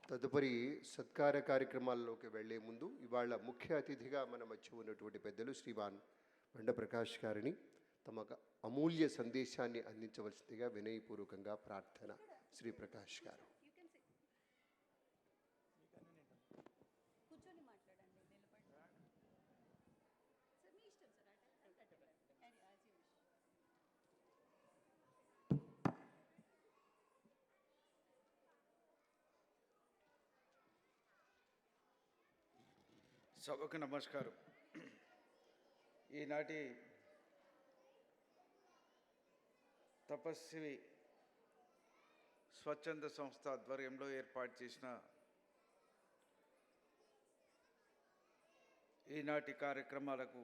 తదుపరి సత్కార కార్యక్రమాల్లోకి వెళ్లే ముందు ఇవాళ ముఖ్య అతిథిగా మన మధ్య ఉన్నటువంటి పెద్దలు శ్రీమాన్ బండ ప్రకాష్ గారిని తమకు అమూల్య సందేశాన్ని అందించవలసిందిగా వినయపూర్వకంగా ప్రార్థన. శ్రీ ప్రకాష్ గారు. సభకు నమస్కారం. ఈనాటి తపస్వి స్వచ్ఛంద సంస్థ ఆధ్వర్యంలో ఏర్పాటు చేసిన ఈనాటి కార్యక్రమాలకు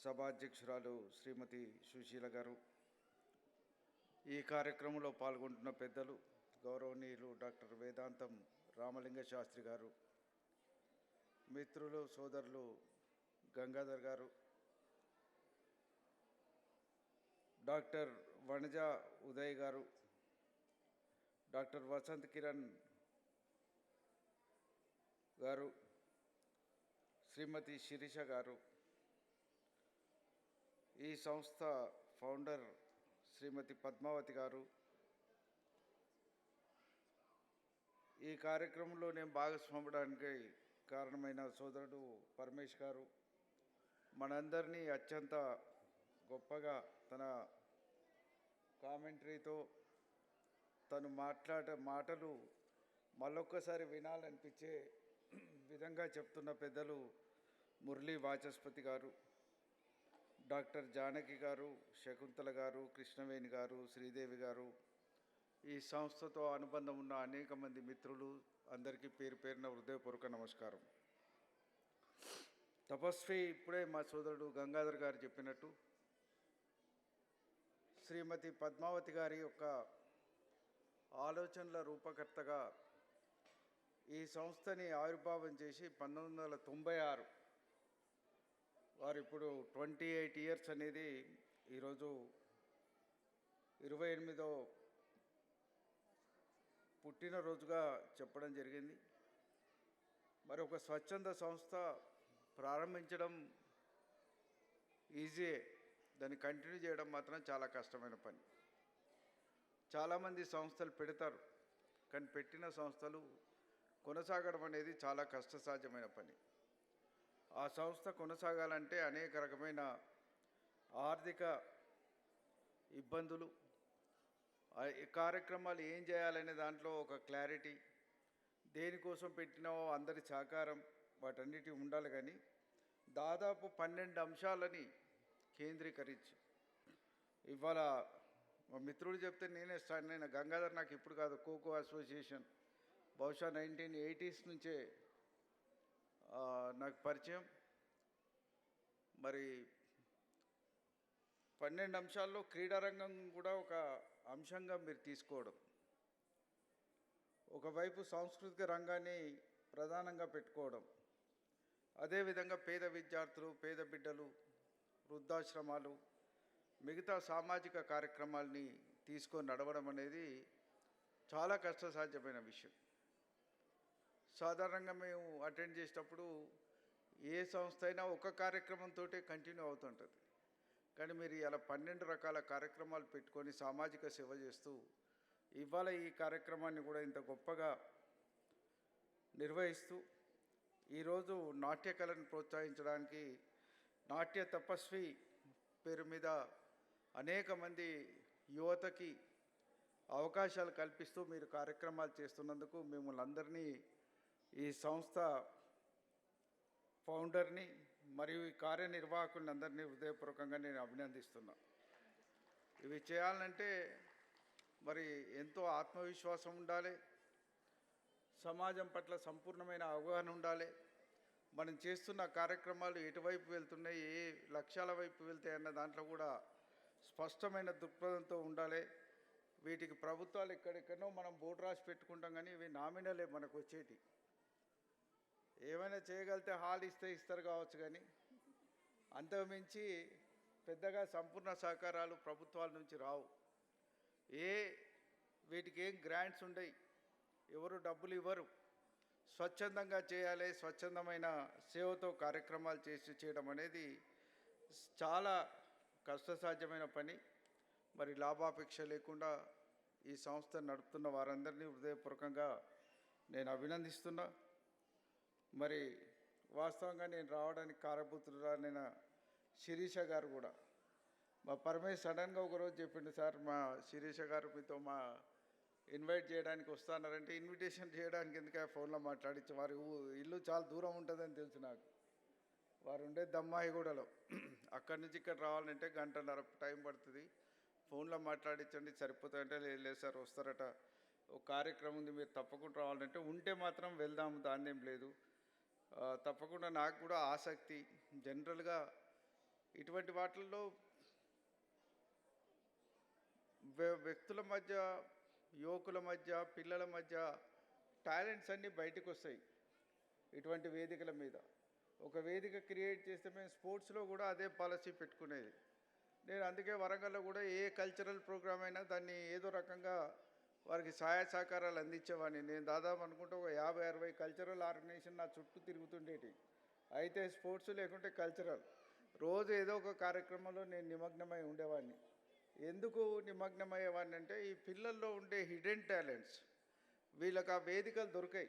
సభాధ్యక్షురాలు శ్రీమతి సుశీల గారు, ఈ కార్యక్రమంలో పాల్గొంటున్న పెద్దలు గౌరవనీయులు డాక్టర్ వేదాంతం రామలింగ శాస్త్రి గారు, మిత్రులు సోదరులు గంగాధర్ గారు, డాక్టర్ వనజ ఉదయ్ గారు, డాక్టర్ వసంత్ కిరణ్ గారు, శ్రీమతి శిరీష గారు, ఈ సంస్థ ఫౌండర్ శ్రీమతి పద్మావతి గారు, ఈ కార్యక్రమంలో నేను భాగస్వామడానికి కారణమైన సోదరుడు పరమేష్ గారు, మనందరినీ అత్యంత గొప్పగా తన కామెంటరీతో తను మాటలు మళ్ళొక్కసారి వినాలనిపించే విధంగా చెప్తున్న పెద్దలు మురళీ వాచస్పతి గారు, డాక్టర్ జానకి గారు, శకుంతల గారు, కృష్ణవేణి గారు, శ్రీదేవి గారు, ఈ సంస్థతో అనుబంధం ఉన్న అనేక మంది మిత్రులు అందరికీ పేరు పేరున హృదయపూర్వక నమస్కారం. తపస్వి ఇప్పుడే మా సోదరుడు గంగాధర్ గారు చెప్పినట్టు శ్రీమతి పద్మావతి గారి యొక్క ఆలోచనల రూపకర్తగా ఈ సంస్థని ఆవిర్భావం చేసి 1996 వారు ఇప్పుడు 28 ఇయర్స్ అనేది ఈరోజు 28వ పుట్టినరోజుగా చెప్పడం జరిగింది. మరి ఒక స్వచ్ఛంద సంస్థ ప్రారంభించడం ఈజీయే, దాన్ని కంటిన్యూ చేయడం మాత్రం చాలా కష్టమైన పని. చాలామంది సంస్థలు పెడతారు, కానీ పెట్టిన సంస్థలు కొనసాగడం అనేది చాలా కష్టసాధ్యమైన పని. ఆ సంస్థ కొనసాగాలంటే అనేక రకమైన ఆర్థిక ఇబ్బందులు, ఈ కార్యక్రమాలు ఏం చేయాలనే దాంట్లో ఒక క్లారిటీ, దేనికోసం పెట్టినావో అందరి సహకారం, వాటన్నిటి ఉండాలి. కానీ దాదాపు 12 అంశాలని కేంద్రీకరించి ఇవాళ మా మిత్రుడు చెప్తే నేనే స్టార్ట్ అయిన. గంగాధర్ నాకు ఇప్పుడు కాదు, ఖోఖో అసోసియేషన్ బహుశా 1980s నుంచే నాకు పరిచయం. మరి 12 అంశాల్లో క్రీడారంగం కూడా ఒక అంశంగా మీరు తీసుకోవడం, ఒకవైపు సాంస్కృతిక రంగాన్ని ప్రధానంగా పెట్టుకోవడం, అదేవిధంగా పేద విద్యార్థులు, పేద బిడ్డలు, వృద్ధాశ్రమాలు, మిగతా సామాజిక కార్యక్రమాల్ని తీసుకొని నడవడం అనేది చాలా కష్టసాధ్యమైన విషయం. సాధారణంగా మేము అటెండ్ చేసేటప్పుడు ఏ సంస్థ అయినా ఒక కార్యక్రమంతో కంటిన్యూ అవుతుంటుంది. కానీ మీరు ఇలా 12 రకాల కార్యక్రమాలు పెట్టుకొని సామాజిక సేవ చేస్తూ ఇవాళ ఈ కార్యక్రమాన్ని కూడా ఇంత గొప్పగా నిర్వహిస్తూ ఈరోజు నాట్యకళను ప్రోత్సహించడానికి నాట్య తపస్వి పేరు మీద అనేక మంది యువతకి అవకాశాలు కల్పిస్తూ మీరు కార్యక్రమాలు చేస్తున్నందుకు మిమ్మల్ని అందరినీ, ఈ సంస్థ ఫౌండర్ని మరియు ఈ కార్యనిర్వాహకుల్ని అందరినీ హృదయపూర్వకంగా నేను అభినందిస్తున్నా. ఇవి చేయాలంటే మరి ఎంతో ఆత్మవిశ్వాసం ఉండాలి, సమాజం పట్ల సంపూర్ణమైన అవగాహన ఉండాలి, మనం చేస్తున్న కార్యక్రమాలు ఎటువైపు వెళ్తున్నాయి, ఏ లక్ష్యాల వైపు వెళ్తాయి అన్న దాంట్లో కూడా స్పష్టమైన దృక్పథంతో ఉండాలి. వీటికి ప్రభుత్వాలు ఎక్కడెక్కడో మనం బోర్డు రాసి పెట్టుకుంటాం, కానీ ఇవి నామినలే మనకు వచ్చేటి. ఏమైనా చేయగలిగితే హాల్ ఇస్తారు కావచ్చు, కానీ అంతకుమించి పెద్దగా సంపూర్ణ సహకారాలు ప్రభుత్వాల నుంచి రావు. వీటికి ఏం గ్రాంట్స్ ఉండయి, ఎవరు డబ్బులు ఇవ్వరు. స్వచ్ఛందంగా చేయాలి, స్వచ్ఛందమైన సేవతో కార్యక్రమాలు చేయడం అనేది చాలా కష్టసాధ్యమైన పని. మరి లాభాపేక్ష లేకుండా ఈ సంస్థ నడుపుతున్న వారందరినీ హృదయపూర్వకంగా నేను అభినందిస్తున్నా. మరి వాస్తవంగా నేను రావడానికి కారభూతులైన శిరీష గారు కూడా మా పరమేశ్ సడన్గా ఒకరోజు చెప్పిండు, సార్ మా శిరీష గారు మీతో మా ఇన్వైట్ చేయడానికి వస్తున్నారంటే ఇన్విటేషన్ చేయడానికి ఎందుకు ఫోన్లో మాట్లాడించి వారి ఇల్లు చాలా దూరం ఉంటుందని తెలుసు నాకు. వారు ఉండే దమ్మాయిగూడలో, అక్కడి నుంచి ఇక్కడ రావాలంటే గంటన్నర టైం పడుతుంది, ఫోన్లో మాట్లాడించండి సరిపోతుందంటే లేదు సార్ వస్తారట, ఒక కార్యక్రమం ఉంది మీరు తప్పకుండా రావాలంటే ఉంటే మాత్రం వెళ్దాము దాన్ని ఏం లేదు. తప్పకుండా నాకు కూడా ఆసక్తి. జనరల్గా ఇటువంటి వాటిల్లో వ్యక్తుల మధ్య, యువకుల మధ్య, పిల్లల మధ్య టాలెంట్స్ అన్నీ బయటకు వస్తాయి ఇటువంటి వేదికల మీద. ఒక వేదిక క్రియేట్ చేస్తే మేము స్పోర్ట్స్లో కూడా అదే పాలసీ పెట్టుకునేది. నేను అందుకే వరంగల్లో కూడా ఏ కల్చరల్ ప్రోగ్రామ్ అయినా దాన్ని ఏదో రకంగా వారికి సహాయ సహకారాలు అందించేవాడిని. నేను దాదాపు అనుకుంటే ఒక 50-60 కల్చరల్ ఆర్గనైజేషన్ నా చుట్టూ తిరుగుతుండేటి. అయితే స్పోర్ట్స్ లేకుంటే కల్చరల్, రోజు ఏదో ఒక కార్యక్రమంలో నేను నిమగ్నమై ఉండేవాడిని. ఎందుకు నిమగ్నమయ్యేవాడిని అంటే ఈ పిల్లల్లో ఉండే హిడెన్ టాలెంట్స్ వీళ్ళకి ఆ వేదికలు దొరికాయి.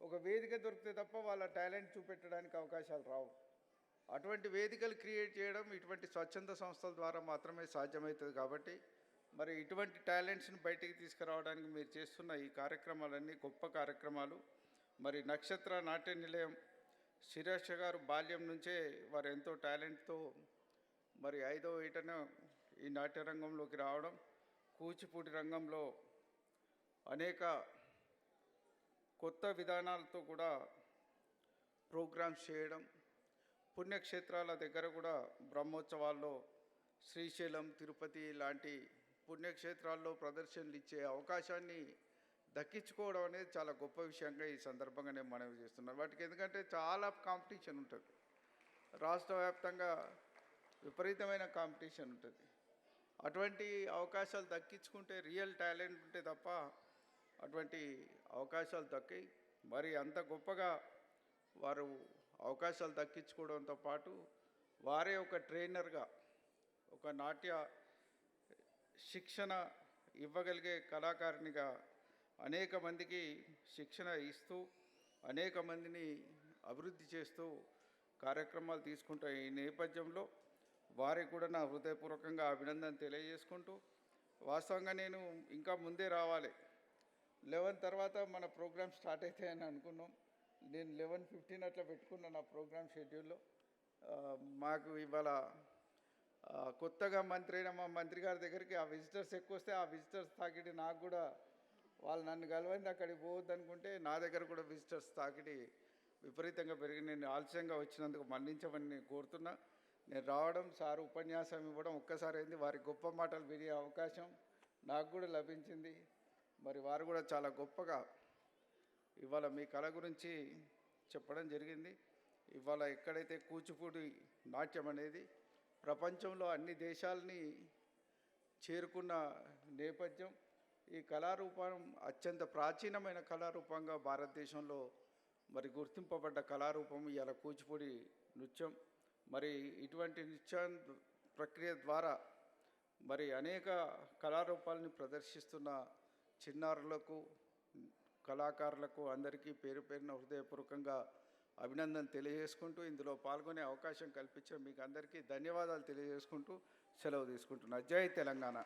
ఒక వేదిక దొరికితే తప్ప వాళ్ళ టాలెంట్ చూపెట్టడానికి అవకాశాలు రావు. అటువంటి వేదికలు క్రియేట్ చేయడం ఇటువంటి స్వచ్ఛంద సంస్థల ద్వారా మాత్రమే సాధ్యమవుతుంది. కాబట్టి మరి ఇటువంటి టాలెంట్స్ని బయటికి తీసుకురావడానికి మీరు చేస్తున్న ఈ కార్యక్రమాలన్నీ గొప్ప కార్యక్రమాలు. మరి నక్షత్ర నాట్య నిలయం శిరీష గారు బాల్యం నుంచే వారు ఎంతో టాలెంట్తో మరి 5వ ఏటన ఈ నాట్య రంగంలోకి రావడం, కూచిపూడి రంగంలో అనేక కొత్త విధానాలతో కూడా ప్రోగ్రామ్స్ చేయడం, పుణ్యక్షేత్రాల దగ్గర కూడా బ్రహ్మోత్సవాల్లో శ్రీశైలం, తిరుపతి లాంటి పుణ్యక్షేత్రాల్లో ప్రదర్శనలు ఇచ్చే అవకాశాన్ని దక్కించుకోవడం అనేది చాలా గొప్ప విషయంగా ఈ సందర్భంగా నేను మనవి చేస్తున్నాను. వాటికి ఎందుకంటే చాలా కాంపిటీషన్ ఉంటుంది, రాష్ట్ర వ్యాప్తంగా విపరీతమైన కాంపిటీషన్ ఉంటుంది. అటువంటి అవకాశాలు దక్కించుకుంటే రియల్ టాలెంట్ ఉంటే తప్ప అటువంటి అవకాశాలు దక్కాయి. మరి అంత గొప్పగా వారు అవకాశాలు దక్కించుకోవడంతో పాటు వారే ఒక ట్రైనర్గా, ఒక నాట్య శిక్షణ ఇవ్వగలిగే కళాకారునిగా అనేక మందికి శిక్షణ ఇస్తూ అనేక మందిని అభివృద్ధి చేస్తూ కార్యక్రమాలు తీసుకుంటూ ఈ నేపథ్యంలో వారికి కూడా నా హృదయపూర్వకంగా అభినందన తెలియజేసుకుంటూ, వాస్తవంగా నేను ఇంకా ముందే రావాలి. 11 తర్వాత మన ప్రోగ్రామ్ స్టార్ట్ అవుతాయని అనుకున్నాం. నేను 11:15 అట్లా పెట్టుకున్నాను నా ప్రోగ్రామ్ షెడ్యూల్లో. మాకు ఇవాళ కొత్తగా మంత్రి అయిన మా మంత్రి గారి దగ్గరికి ఆ విజిటర్స్ ఎక్కువ వస్తే ఆ విజిటర్స్ తాకిడి నాకు కూడా, వాళ్ళు నన్ను కలవంది అక్కడికి పోవద్దు అనుకుంటే నా దగ్గర కూడా విజిటర్స్ తాకిడి విపరీతంగా పెరిగి నేను ఆలస్యంగా వచ్చినందుకు మన్నించమని నేను కోరుతున్నా. నేను రావడం, సార్ ఉపన్యాసం ఇవ్వడం ఒక్కసారి అయింది, వారి గొప్ప మాటలు వినే అవకాశం నాకు కూడా లభించింది. మరి వారు కూడా చాలా గొప్పగా ఇవాళ మీ కళ గురించి చెప్పడం జరిగింది. ఇవాళ ఎక్కడైతే కూచిపూడి నాట్యం అనేది ప్రపంచంలో అన్ని దేశాలని చేరుకున్న నేపథ్యం, ఈ కళారూపం అత్యంత ప్రాచీనమైన కళారూపంగా భారతదేశంలో మరి గుర్తింపబడ్డ కళారూపం ఇవాళ కూచిపూడి నృత్యం. మరి ఇటువంటి నృత్య ప్రక్రియ ద్వారా మరి అనేక కళారూపాలని ప్రదర్శిస్తున్న చిన్నారులకు, కళాకారులకు అందరికీ పేరు పేరున హృదయపూర్వకంగా అభినందన తెలియజేసుకుంటూ, ఇందులో పాల్గొనే అవకాశం కల్పించిన మీకు అందరికీ ధన్యవాదాలు తెలియజేసుకుంటూ సెలవు తీసుకుంటున్నా. జై తెలంగాణ.